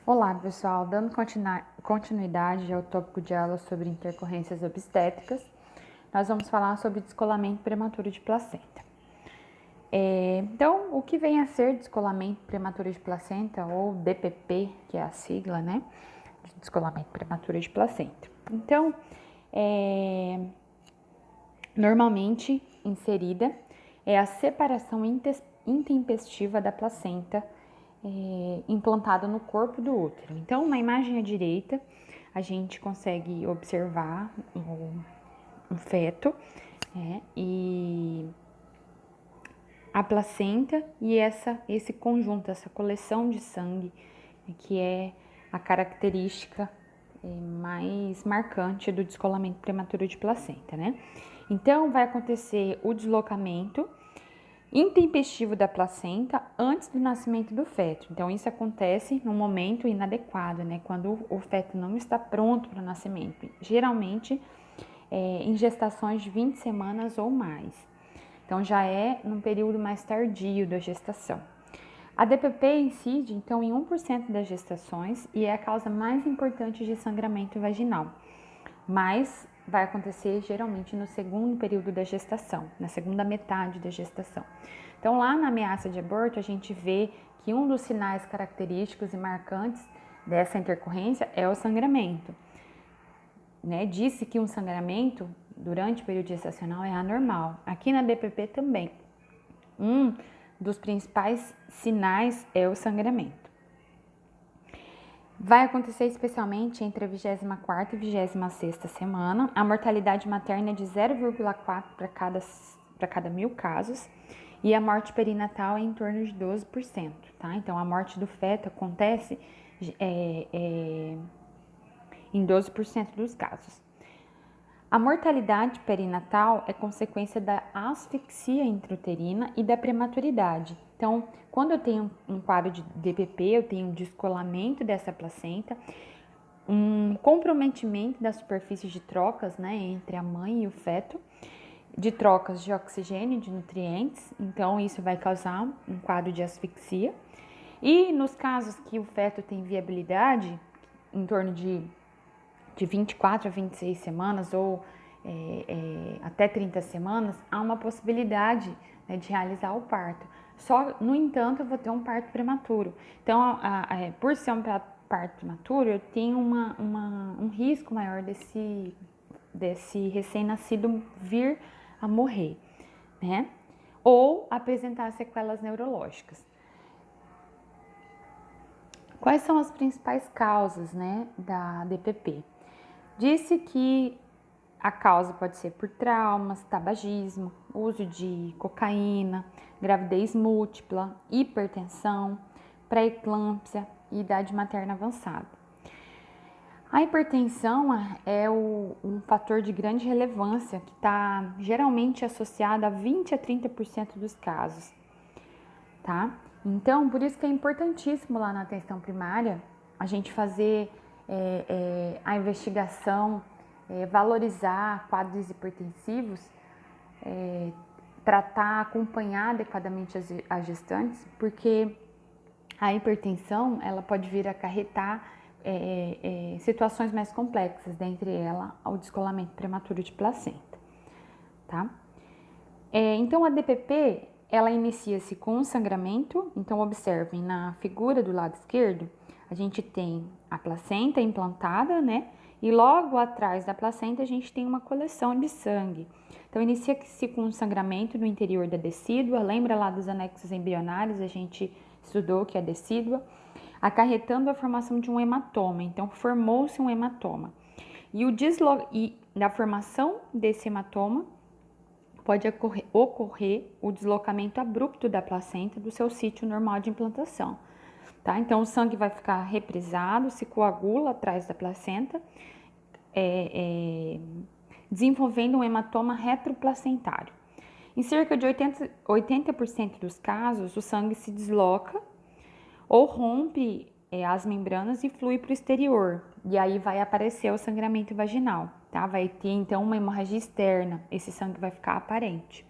Olá, pessoal. Dando continuidade ao tópico de aula sobre intercorrências obstétricas, nós vamos falar sobre descolamento prematuro de placenta. Então, o que vem a ser descolamento prematuro de placenta, ou DPP, que é a sigla, né? De descolamento prematuro de placenta. Então, normalmente inserida é a separação intempestiva da placenta implantada no corpo do útero. Então, na imagem à direita, a gente consegue observar um feto e a placenta e esse conjunto, essa coleção de sangue, que é a característica mais marcante do descolamento prematuro de placenta, né? Então, vai acontecer o deslocamento intempestivo da placenta antes do nascimento do feto. Então, isso acontece no momento inadequado, né? Quando o feto não está pronto para o nascimento. Geralmente, em gestações de 20 semanas ou mais. Então, já é num período mais tardio da gestação. A DPP incide, então, em 1% das gestações e é a causa mais importante de sangramento vaginal. Mas vai acontecer geralmente no segundo período da gestação, na segunda metade da gestação. Então, lá na ameaça de aborto, a gente vê que um dos sinais característicos e marcantes dessa intercorrência é o sangramento. Disse que um sangramento durante o período gestacional é anormal. Aqui na DPP também. Um dos principais sinais é o sangramento. Vai acontecer especialmente entre a 24ª e 26ª semana. A mortalidade materna é de 0,4 para cada 1.000 casos e a morte perinatal é em torno de 12%, tá? Então, a morte do feto acontece em 12% dos casos. A mortalidade perinatal é consequência da asfixia intrauterina e da prematuridade. Então, quando eu tenho um quadro de DPP, eu tenho um descolamento dessa placenta, um comprometimento da superfície de trocas, né, entre a mãe e o feto, de trocas de oxigênio e de nutrientes. Então, isso vai causar um quadro de asfixia. E nos casos que o feto tem viabilidade, em torno de 24 a 26 semanas ou até 30 semanas, há uma possibilidade, né, de realizar o parto. Só, no entanto, eu vou ter um parto prematuro. Então, por ser um parto prematuro, eu tenho um risco maior desse recém-nascido vir a morrer, né? Ou apresentar sequelas neurológicas. Quais são as principais causas, né, da DPP? Disse que a causa pode ser por traumas, tabagismo, uso de cocaína, gravidez múltipla, hipertensão, pré-eclâmpsia e idade materna avançada. A hipertensão é um fator de grande relevância que está geralmente associado a 20 a 30% dos casos, tá? Então, por isso que é importantíssimo lá na atenção primária a gente fazer a investigação, valorizar quadros hipertensivos, tratar, acompanhar adequadamente as gestantes, porque a hipertensão ela pode vir a acarretar situações mais complexas, dentre elas o descolamento prematuro de placenta, tá? Então a DPP ela inicia-se com um sangramento. Então observem na figura do lado esquerdo, a gente tem a placenta implantada, né? E logo atrás da placenta a gente tem uma coleção de sangue. Então inicia-se com um sangramento no interior da decídua. Lembra lá dos anexos embrionários, a gente estudou que é a decídua, acarretando a formação de um hematoma. Então formou-se um hematoma. E na formação desse hematoma pode ocorrer o deslocamento abrupto da placenta do seu sítio normal de implantação, tá? Então, o sangue vai ficar represado, se coagula atrás da placenta, desenvolvendo um hematoma retroplacentário. Em cerca de 80% dos casos, o sangue se desloca ou rompe as membranas e flui para o exterior, e aí vai aparecer o sangramento vaginal, tá? Vai ter então uma hemorragia externa, esse sangue vai ficar aparente.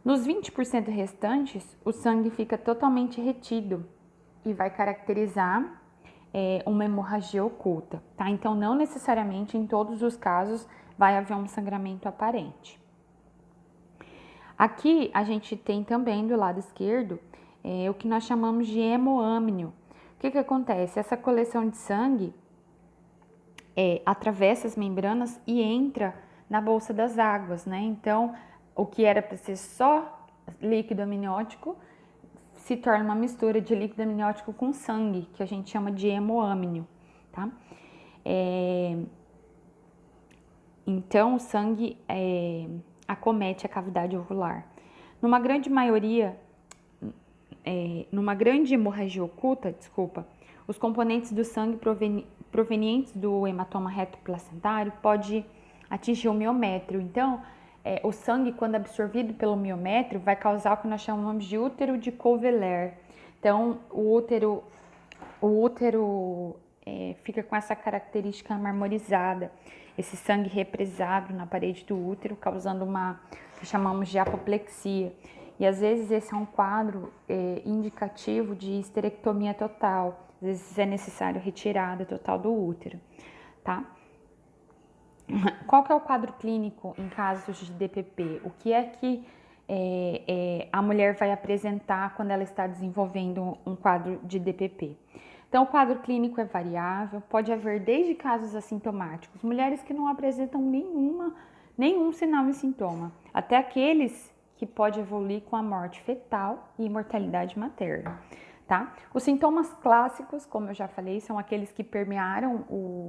Nos 20% restantes, o sangue fica totalmente retido e vai caracterizar uma hemorragia oculta, tá? Então, não necessariamente em todos os casos vai haver um sangramento aparente. Aqui a gente tem também do lado esquerdo o que nós chamamos de hemoâmnio. O que acontece? Essa coleção de sangue atravessa as membranas e entra na bolsa das águas, né? Então, o que era para ser só líquido amniótico se torna uma mistura de líquido amniótico com sangue, que a gente chama de hemoâmnio, tá? Então, o sangue acomete a cavidade ovular. Numa grande hemorragia oculta, os componentes do sangue provenientes do hematoma retroplacentário pode atingir o miométrio. Então, o sangue, quando absorvido pelo miométrio, vai causar o que nós chamamos de útero de Coveler. Então, o útero fica com essa característica marmorizada, esse sangue represado na parede do útero, causando uma que chamamos de apoplexia. E às vezes esse é um quadro indicativo de histerectomia total. Às vezes é necessário retirada total do útero, tá? Qual que é o quadro clínico em casos de DPP? O que é que a mulher vai apresentar quando ela está desenvolvendo um quadro de DPP? Então, o quadro clínico é variável, pode haver desde casos assintomáticos, mulheres que não apresentam nenhum sinal e sintoma, até aqueles que pode evoluir com a morte fetal e mortalidade materna, tá? Os sintomas clássicos, como eu já falei, são aqueles que permearam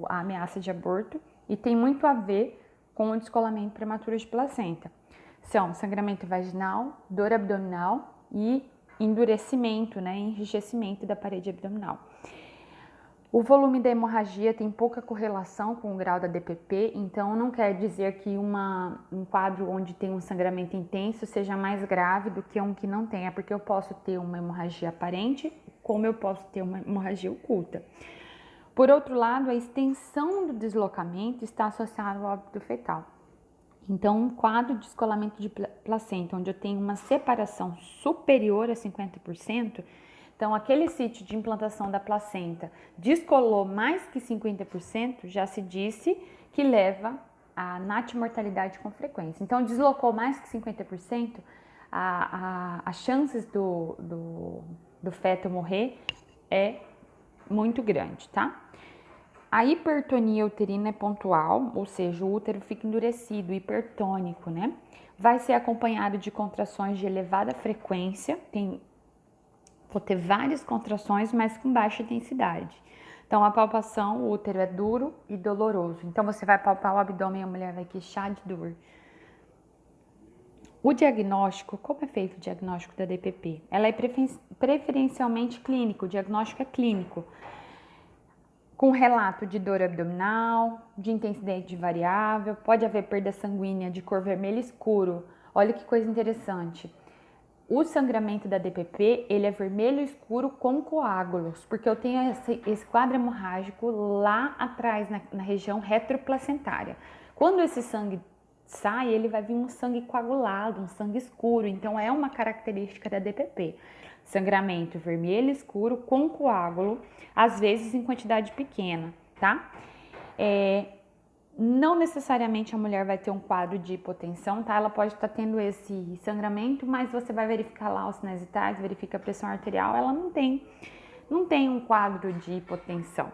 a ameaça de aborto e tem muito a ver com o descolamento prematuro de placenta. São sangramento vaginal, dor abdominal e endurecimento, né, enrijecimento da parede abdominal. O volume da hemorragia tem pouca correlação com o grau da DPP, então não quer dizer que um quadro onde tem um sangramento intenso seja mais grave do que um que não tenha, porque eu posso ter uma hemorragia aparente, como eu posso ter uma hemorragia oculta. Por outro lado, a extensão do deslocamento está associada ao óbito fetal. Então, um quadro de descolamento de placenta, onde eu tenho uma separação superior a 50%, então aquele sítio de implantação da placenta descolou mais que 50%, já se disse que leva a natimortalidade com frequência. Então, deslocou mais que 50%, as chances do feto morrer é muito grande, tá? A hipertonia uterina é pontual, ou seja, o útero fica endurecido, hipertônico, né? Vai ser acompanhado de contrações de elevada frequência, vou ter várias contrações, mas com baixa intensidade. Então, a palpação, o útero é duro e doloroso. Então, você vai palpar o abdômen e a mulher vai queixar de dor. O diagnóstico, como é feito o diagnóstico da DPP? Ela é preferencialmente clínico, o diagnóstico é clínico, com relato de dor abdominal, de intensidade variável, pode haver perda sanguínea de cor vermelho escuro. Olha que coisa interessante. O sangramento da DPP, ele é vermelho escuro com coágulos, porque eu tenho esse quadro hemorrágico lá atrás, na região retroplacentária. Quando esse sangue sai, ele vai vir um sangue coagulado, um sangue escuro, então é uma característica da DPP. Sangramento vermelho escuro com coágulo, às vezes em quantidade pequena, tá? Não necessariamente a mulher vai ter um quadro de hipotensão, tá? Ela pode estar tendo esse sangramento, mas você vai verificar lá os sinais vitais, verifica a pressão arterial, ela não tem um quadro de hipotensão.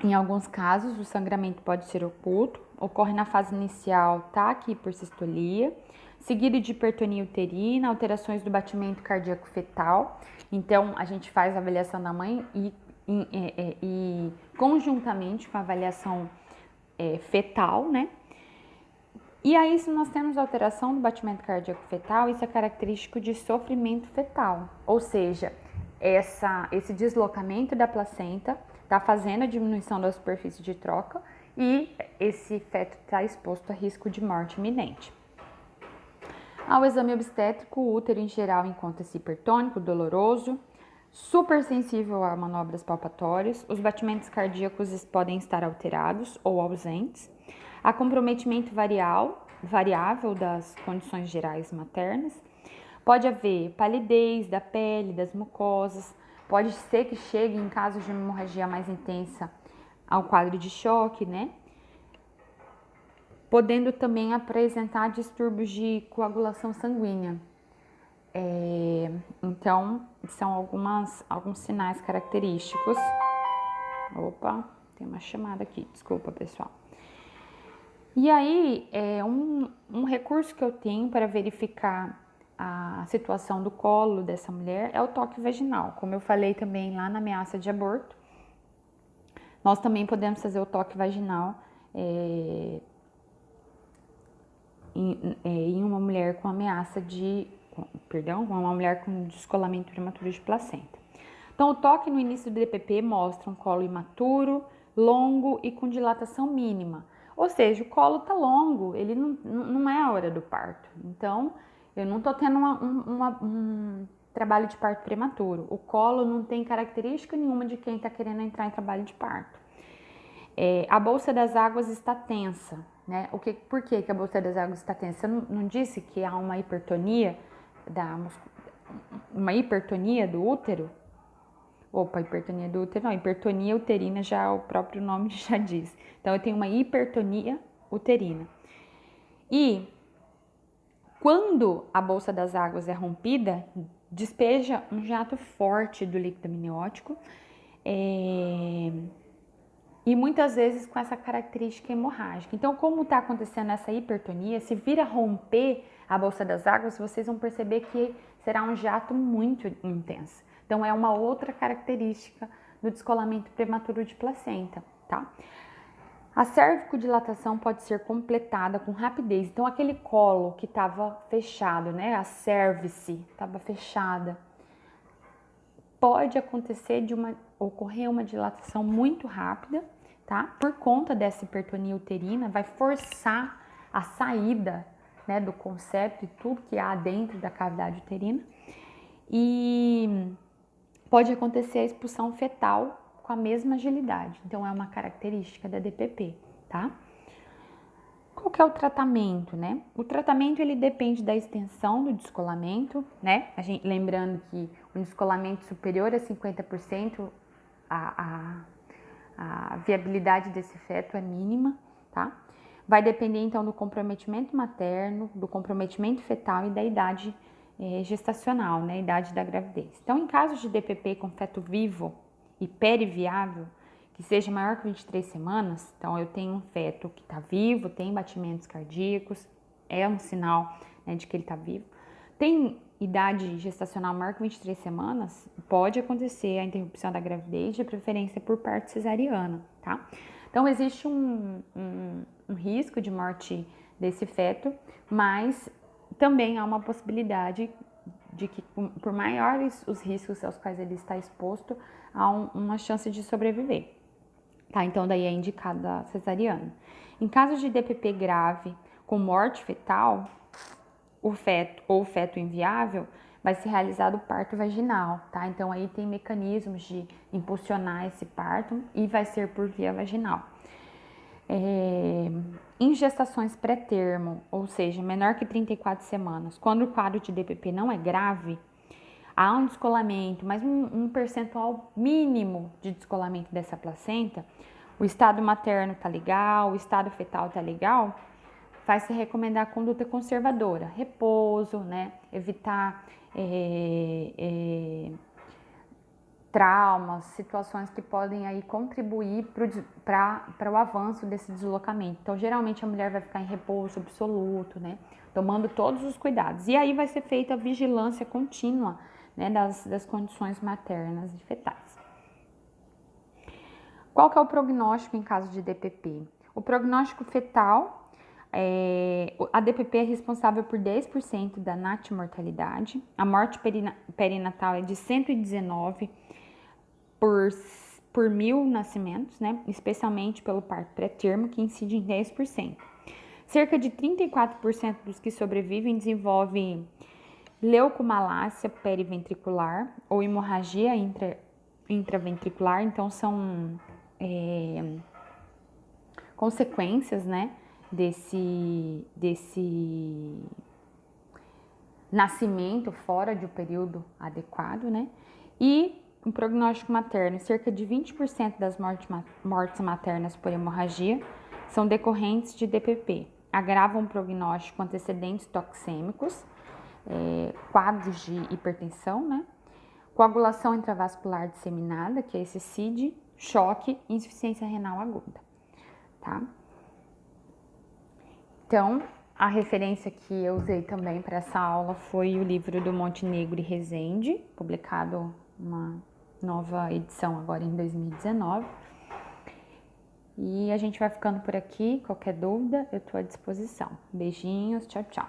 Em alguns casos, o sangramento pode ser oculto, ocorre na fase inicial, TAC e hipersistolia, seguido de hipertonia uterina, alterações do batimento cardíaco fetal. Então, a gente faz a avaliação da mãe e conjuntamente com a avaliação fetal, né? E aí, se nós temos alteração do batimento cardíaco fetal, isso é característico de sofrimento fetal, ou seja, esse deslocamento da placenta está fazendo a diminuição da superfície de troca e esse feto está exposto a risco de morte iminente. Ao exame obstétrico, o útero em geral encontra-se hipertônico, doloroso, super sensível a manobras palpatórias, os batimentos cardíacos podem estar alterados ou ausentes, há comprometimento variável das condições gerais maternas, pode haver palidez da pele, das mucosas, Pode ser que chegue, em caso de hemorragia mais intensa, ao quadro de choque, né? Podendo também apresentar distúrbios de coagulação sanguínea. Então, são alguns sinais característicos. Opa, tem uma chamada aqui, desculpa, pessoal. E aí, um recurso que eu tenho para verificar a situação do colo dessa mulher é o toque vaginal. Como eu falei também lá na ameaça de aborto, nós também podemos fazer o toque vaginal em uma mulher com ameaça uma mulher com descolamento prematuro de placenta. Então, o toque no início do DPP mostra um colo imaturo, longo e com dilatação mínima. Ou seja, o colo está longo, ele não é a hora do parto. Então, eu não estou tendo um trabalho de parto prematuro. O colo não tem característica nenhuma de quem está querendo entrar em trabalho de parto. A bolsa das águas está tensa, né? Por que a bolsa das águas está tensa? Eu não disse que há uma hipertonia do útero? Opa, hipertonia do útero, não, hipertonia uterina já o próprio nome já diz. Então, eu tenho uma hipertonia uterina. E quando a bolsa das águas é rompida, despeja um jato forte do líquido amniótico e muitas vezes com essa característica hemorrágica. Então, como está acontecendo essa hipertonia, se vir a romper a bolsa das águas, vocês vão perceber que será um jato muito intenso. Então, é uma outra característica do descolamento prematuro de placenta, tá? A cervicodilatação pode ser completada com rapidez. Então, aquele colo que estava fechado, né? A cervice estava fechada. Pode acontecer ocorrer uma dilatação muito rápida, tá? Por conta dessa hipertonia uterina, vai forçar a saída, né, do concepto e tudo que há dentro da cavidade uterina. E pode acontecer a expulsão fetal com a mesma agilidade. Então, é uma característica da DPP, tá? Qual que é o tratamento, né? O tratamento, ele depende da extensão do descolamento, né? Lembrando que um descolamento superior a 50%, a viabilidade desse feto é mínima, tá? Vai depender, então, do comprometimento materno, do comprometimento fetal e da idade gestacional, né? Idade da gravidez. Então, em casos de DPP com feto vivo e periviável, que seja maior que 23 semanas, então eu tenho um feto que está vivo, tem batimentos cardíacos, é um sinal, né, de que ele está vivo. Tem idade gestacional maior que 23 semanas, pode acontecer a interrupção da gravidez, de preferência por parto cesariana, tá? Então, existe um risco de morte desse feto, mas também há uma possibilidade de que, por maiores os riscos aos quais ele está exposto, há uma chance de sobreviver. Tá, então daí é indicada a cesariana. Em caso de DPP grave com morte fetal, o feto inviável, vai ser realizado o parto vaginal, tá? Então aí tem mecanismos de impulsionar esse parto e vai ser por via vaginal. Em gestações pré-termo, ou seja, menor que 34 semanas, quando o quadro de DPP não é grave, há um descolamento, mas um percentual mínimo de descolamento dessa placenta, o estado materno tá legal, o estado fetal tá legal, vai se recomendar a conduta conservadora, repouso, né? Evitar traumas, situações que podem aí contribuir para o avanço desse deslocamento. Então, geralmente a mulher vai ficar em repouso absoluto, né? Tomando todos os cuidados. E aí vai ser feita a vigilância contínua, né, das condições maternas e fetais. Qual que é o prognóstico em caso de DPP? O prognóstico fetal, a DPP é responsável por 10% da natimortalidade, a morte perinatal é de 119 por 1000 nascimentos, né? Especialmente pelo parto pré-termo, que incide em 10%. Cerca de 34% dos que sobrevivem desenvolvem leucomalácia periventricular ou hemorragia intraventricular, então são consequências, né, desse nascimento fora de um período adequado, né? E o prognóstico materno, cerca de 20% das mortes maternas por hemorragia são decorrentes de DPP. Agravam o prognóstico com antecedentes toxêmicos, quadros de hipertensão, né? Coagulação intravascular disseminada, que é esse CID, choque e insuficiência renal aguda, tá? Então, a referência que eu usei também para essa aula foi o livro do Montenegro e Rezende, publicado uma nova edição agora em 2019. E a gente vai ficando por aqui. Qualquer dúvida, eu estou à disposição. Beijinhos, tchau, tchau.